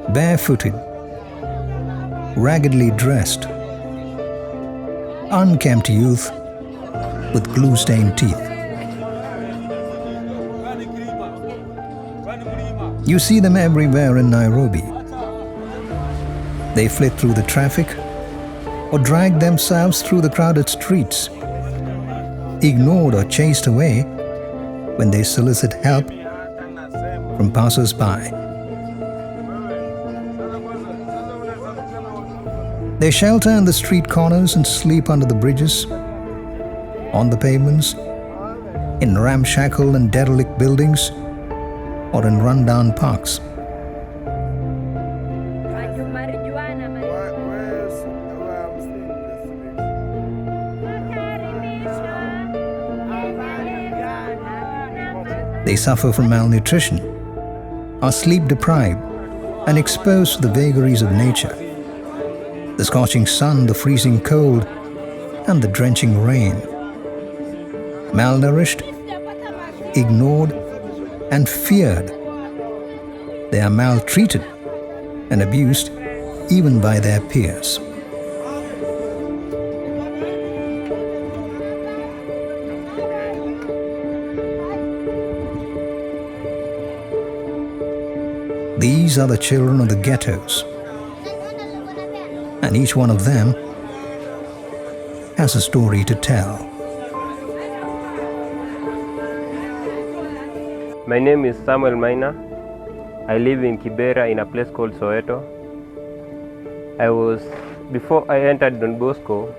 barefooted, raggedly dressed, unkempt youth with glue-stained teeth. You see them everywhere in Nairobi. They flit through the traffic or drag themselves through the crowded streets, ignored or chased away when they solicit help from passers-by. They shelter in the street corners and sleep under the bridges, on the pavements, in ramshackle and derelict buildings, or in run-down parks. They suffer from malnutrition, are sleep-deprived, and exposed to the vagaries of nature, the scorching sun, the freezing cold, and the drenching rain. Malnourished, ignored, and feared. They are maltreated and abused even by their peers. These are the children of the ghettos, and each one of them has a story to tell. My name is Samuel Maina. I live in Kibera in a place called Soweto. Before I entered Don Bosco,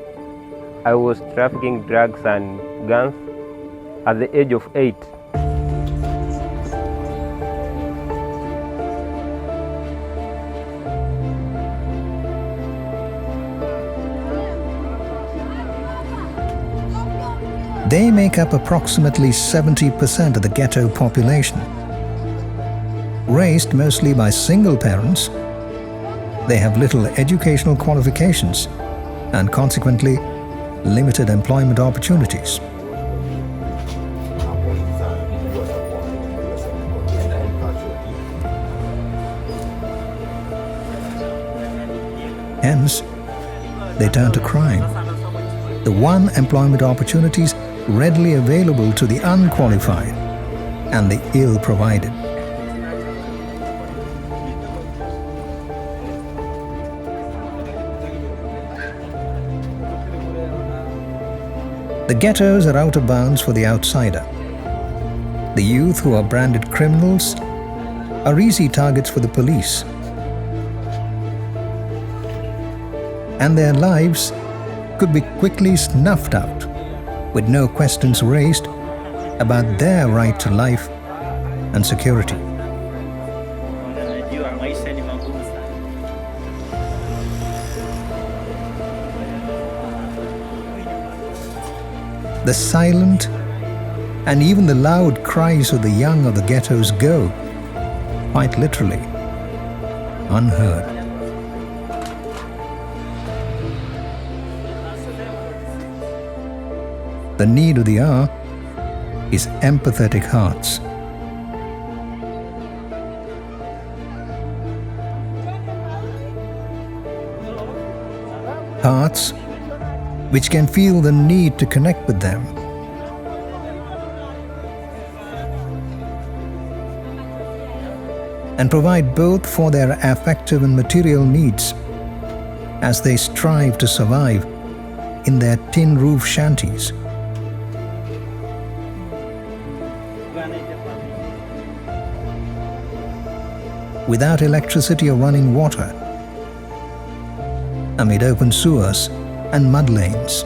I was trafficking drugs and guns at the age of 8. They make up approximately 70% of the ghetto population. Raised mostly by single parents, they have little educational qualifications and consequently limited employment opportunities. Hence, they turn to crime, the one employment opportunities readily available to the unqualified and the ill-provided. The ghettos are out of bounds for the outsider. The youth who are branded criminals are easy targets for the police. And their lives could be quickly snuffed out with no questions raised about their right to life and security. The silent and even the loud cries of the young of the ghettos go, quite literally, unheard. The need of the hour is empathetic hearts. Hearts which can feel the need to connect with them. And provide both for their affective and material needs as they strive to survive in their tin roof shanties. Without electricity or running water, amid open sewers and mud lanes.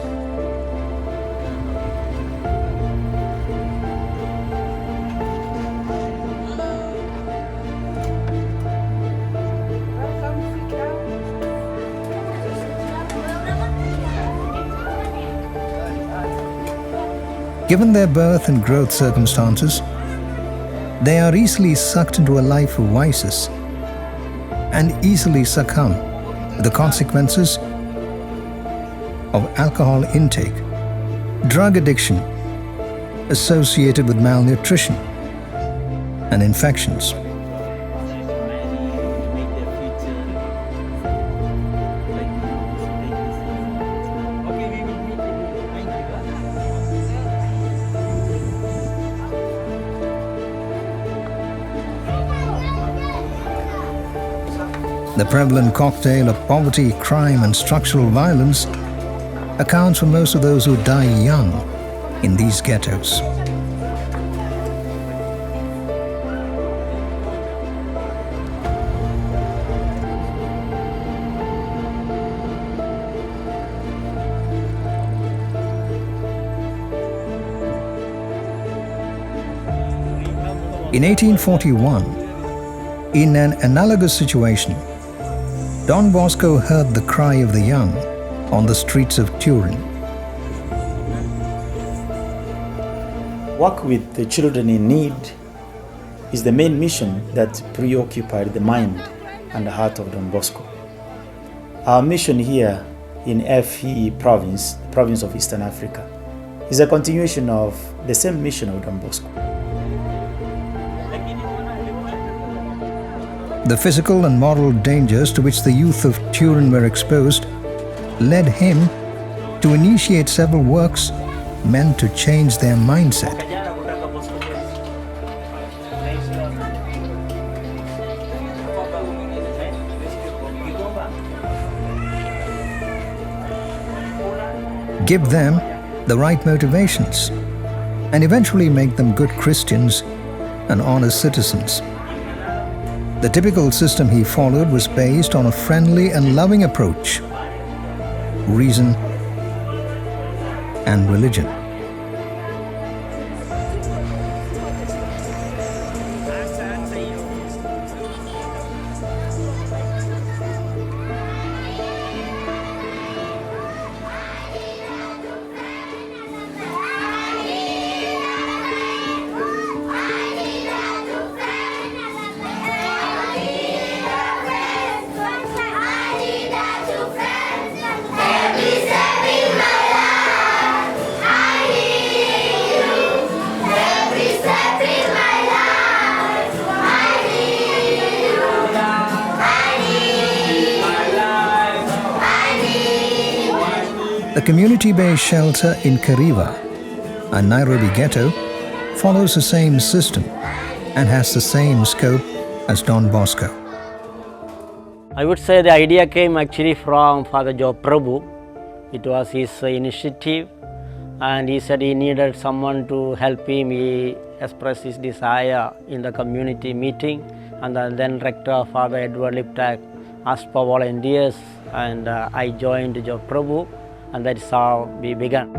Given their birth and growth circumstances, they are easily sucked into a life of vices and easily succumb to the consequences of alcohol intake, drug addiction associated with malnutrition and infections. The prevalent cocktail of poverty, crime, and structural violence accounts for most of those who die young in these ghettos. In 1841, in an analogous situation, Don Bosco heard the cry of the young on the streets of Turin. Work with the children in need is the main mission that preoccupied the mind and the heart of Don Bosco. Our mission here in FE province, the province of Eastern Africa, is a continuation of the same mission of Don Bosco. The physical and moral dangers to which the youth of Turin were exposed led him to initiate several works meant to change their mindset. Give them the right motivations and eventually make them good Christians and honest citizens. The typical system he followed was based on a friendly and loving approach, reason, and religion. The community-based shelter in Kariva, a Nairobi ghetto, follows the same system and has the same scope as Don Bosco. I would say the idea came actually from Father Joe Prabhu. It was his initiative, and he said he needed someone to help him. He expressed his desire in the community meeting, and the then rector, Father Edward Liptak, asked for volunteers, and I joined Joe Prabhu, and that is how we began.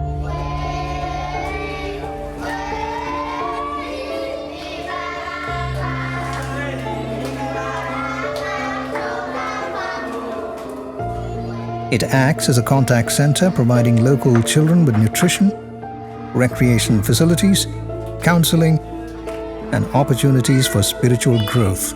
It acts as a contact center providing local children with nutrition, recreation facilities, counseling, and opportunities for spiritual growth.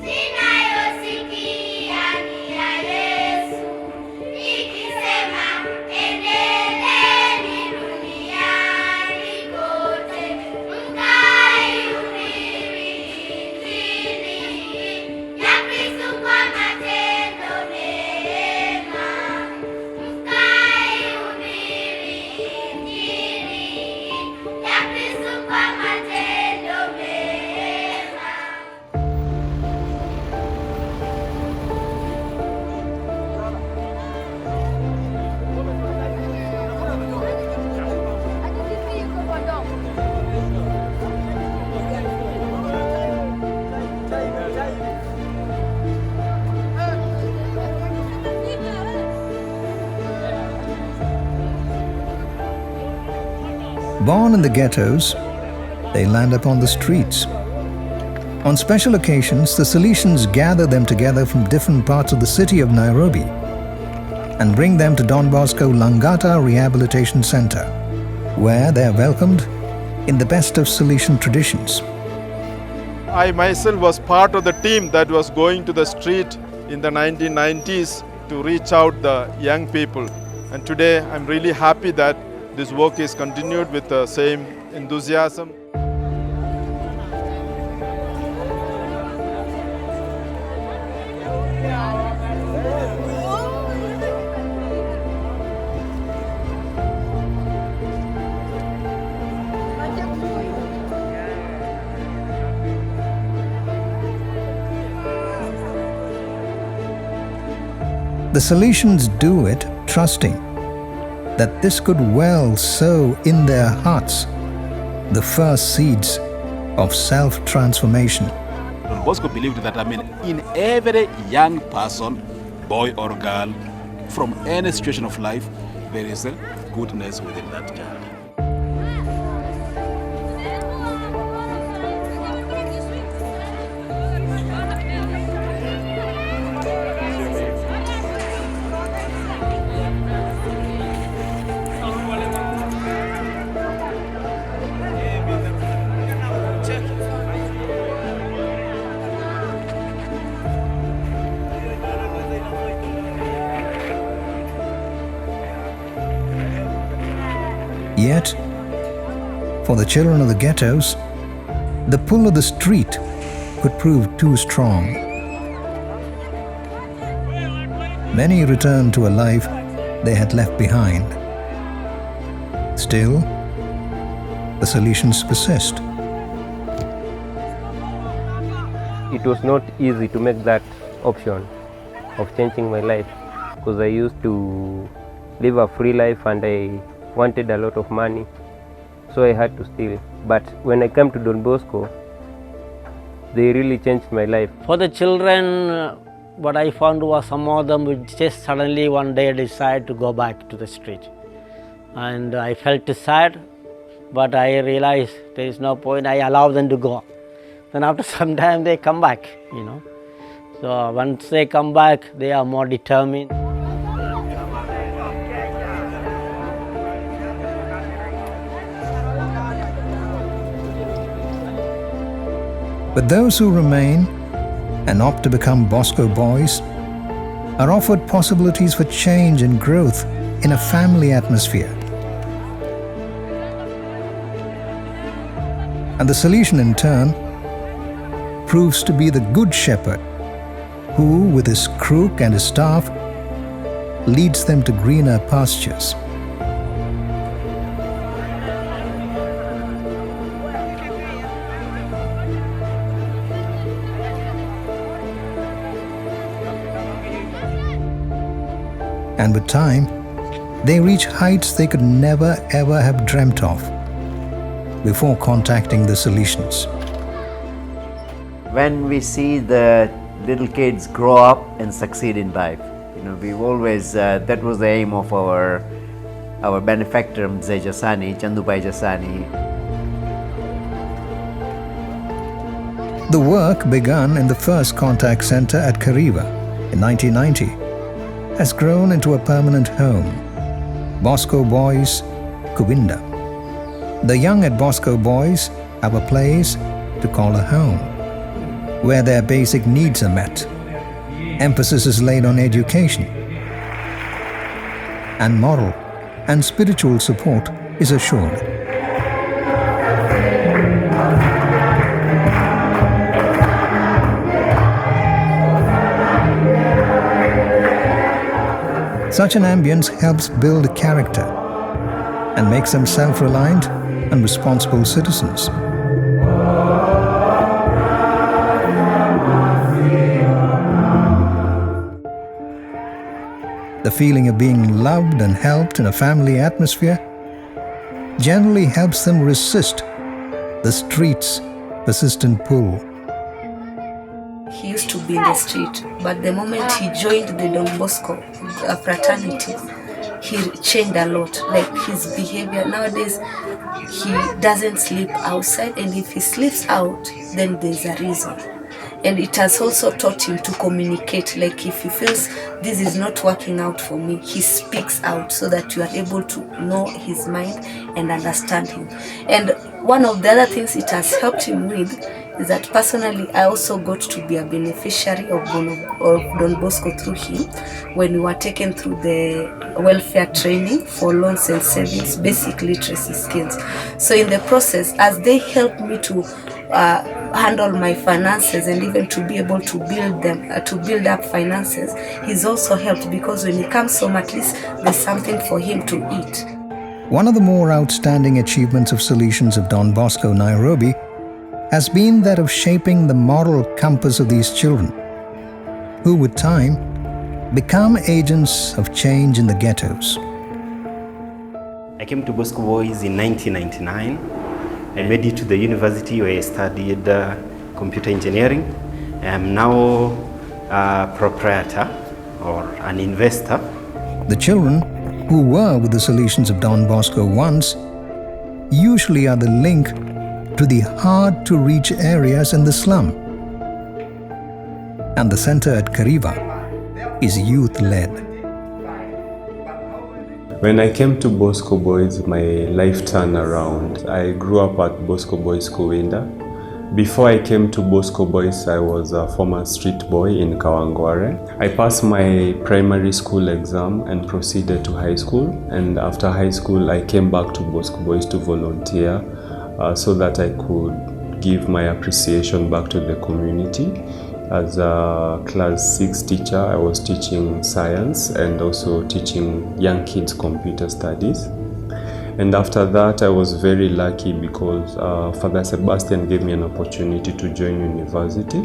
Born in the ghettos, they land up on the streets. On special occasions, the Salesians gather them together from different parts of the city of Nairobi and bring them to Don Bosco Langata Rehabilitation Center, where they are welcomed in the best of Salesian traditions. I myself was part of the team that was going to the street in the 1990s to reach out the young people. And today I'm really happy that this work is continued with the same enthusiasm. The Salesians do it trusting that this could well sow in their hearts the first seeds of self-transformation. Don Bosco believed that, in every young person, boy or girl, from any situation of life, there is a goodness within that child. Yet, for the children of the ghettos, the pull of the street could prove too strong. Many returned to a life they had left behind. Still, the Salesians persist. It was not easy to make that option of changing my life, because I used to live a free life and I wanted a lot of money, so I had to steal. But when I came to Don Bosco, they really changed my life. For the children, what I found was some of them would just suddenly one day decide to go back to the street. And I felt sad, but I realized there is no point. I allow them to go. Then after some time they come back, So once they come back, they are more determined. But those who remain and opt to become Bosco boys are offered possibilities for change and growth in a family atmosphere. And the Salesian in turn proves to be the good shepherd who, with his crook and his staff, leads them to greener pastures. And with time, they reach heights they could never ever have dreamt of before contacting the Salesians. When we see the little kids grow up and succeed in life, we've always, that was the aim of our benefactor, Mzee Jasani, Chandubai Jasani. The work begun in the first contact center at Kariba in 1990 has grown into a permanent home, Bosco Boys, Kubinda. The young at Bosco Boys have a place to call a home, where their basic needs are met. Emphasis is laid on education, and moral and spiritual support is assured. Such an ambience helps build character and makes them self-reliant and responsible citizens. The feeling of being loved and helped in a family atmosphere generally helps them resist the street's persistent pull. He used to be in the street, but the moment he joined the Don Bosco fraternity, he changed a lot. Like his behavior nowadays, he doesn't sleep outside, and if he sleeps out, then there's a reason. And it has also taught him to communicate. Like if he feels this is not working out for me, he speaks out so that you are able to know his mind and understand him. And one of the other things it has helped him with is that personally I also got to be a beneficiary of Don Bosco through him when we were taken through the welfare training for loans and savings, basic literacy skills. So in the process, as they helped me to handle my finances and even to be able to build them, to build up finances, he's also helped, because when he comes home, at least there's something for him to eat. One of the more outstanding achievements of Salesians of Don Bosco, Nairobi, has been that of shaping the moral compass of these children, who with time become agents of change in the ghettos. I came to Bosco Boys in 1999. I made it to the university where I studied computer engineering. I am now a proprietor or an investor. The children who were with the Salesians of Don Bosco once usually are the link to the hard-to-reach areas in the slum. And the center at Kariva is youth-led. When I came to Bosco Boys, my life turned around. I grew up at Bosco Boys Kuwinda. Before I came to Bosco Boys, I was a former street boy in Kawangware. I passed my primary school exam and proceeded to high school. And after high school, I came back to Bosco Boys to volunteer so that I could give my appreciation back to the community. As a class 6 teacher, I was teaching science and also teaching young kids computer studies. And after that, I was very lucky because Father Sebastian gave me an opportunity to join university.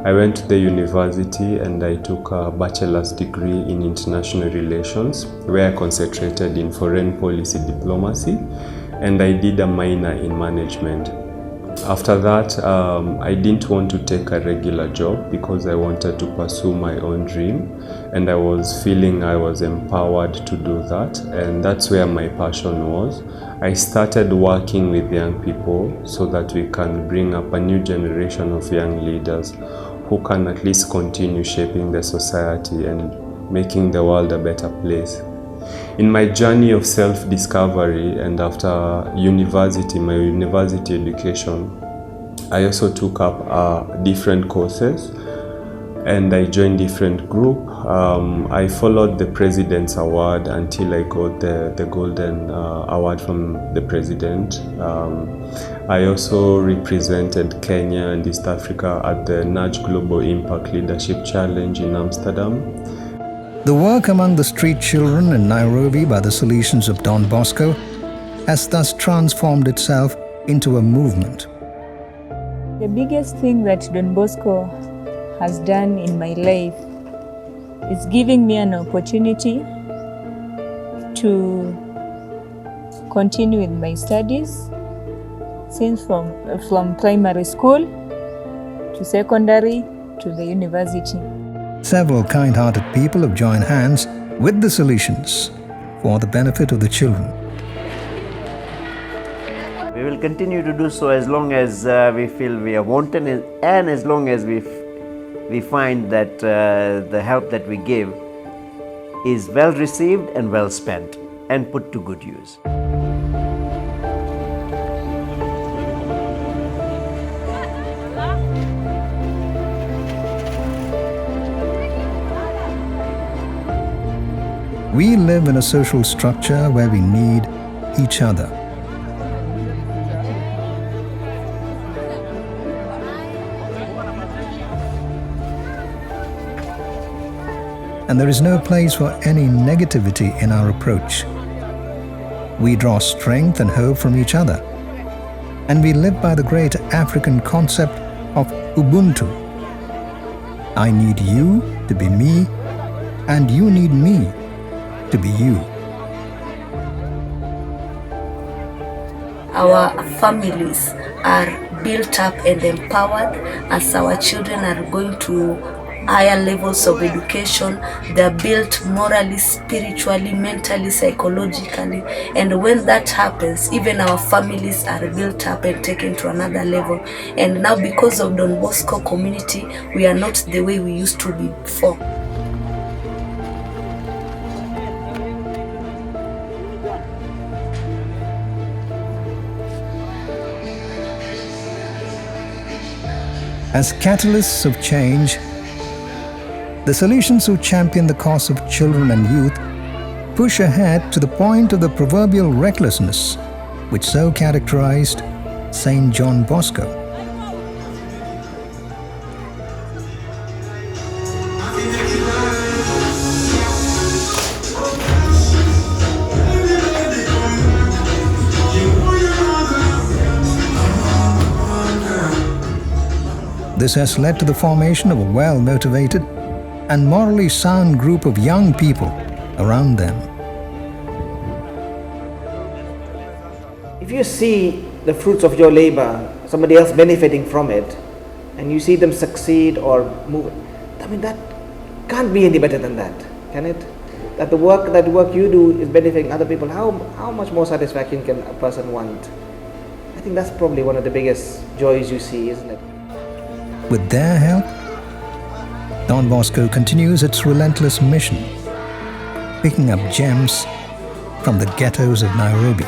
I went to the university and I took a bachelor's degree in international relations, where I concentrated in foreign policy diplomacy, and I did a minor in management. After that, I didn't want to take a regular job because I wanted to pursue my own dream, and I was feeling I was empowered to do that, and that's where my passion was. I started working with young people so that we can bring up a new generation of young leaders who can at least continue shaping the society and making the world a better place. In my journey of self-discovery and after university, my university education, I also took up different courses and I joined different groups. I followed the President's Award until I got the Golden Award from the President. I also represented Kenya and East Africa at the Nudge Global Impact Leadership Challenge in Amsterdam. The work among the street children in Nairobi by the Salesians of Don Bosco has thus transformed itself into a movement. The biggest thing that Don Bosco has done in my life is giving me an opportunity to continue with my studies, since from primary school to secondary to the university. Several kind-hearted people have joined hands with the Salesians for the benefit of the children. We will continue to do so as long as we feel we are wanted, and as long as we find that the help that we give is well received and well spent and put to good use. We live in a social structure where we need each other. And there is no place for any negativity in our approach. We draw strength and hope from each other. And we live by the great African concept of Ubuntu. I need you to be me, and you need me to be you. Our families are built up and empowered as our children are going to higher levels of education. They're built morally, spiritually, mentally, psychologically, and when that happens, even our families are built up and taken to another level. And now, because of Don Bosco community, we are not the way we used to be before. As catalysts of change, the Salesians who champion the cause of children and youth push ahead to the point of the proverbial recklessness which so characterized St. John Bosco. This has led to the formation of a well-motivated and morally sound group of young people around them. If you see the fruits of your labor, somebody else benefiting from it, and you see them succeed or move, I mean, that can't be any better than that, can it? That the work you do is benefiting other people. How much more satisfaction can a person want? I think that's probably one of the biggest joys you see, isn't it? With their help, Don Bosco continues its relentless mission, picking up gems from the ghettos of Nairobi.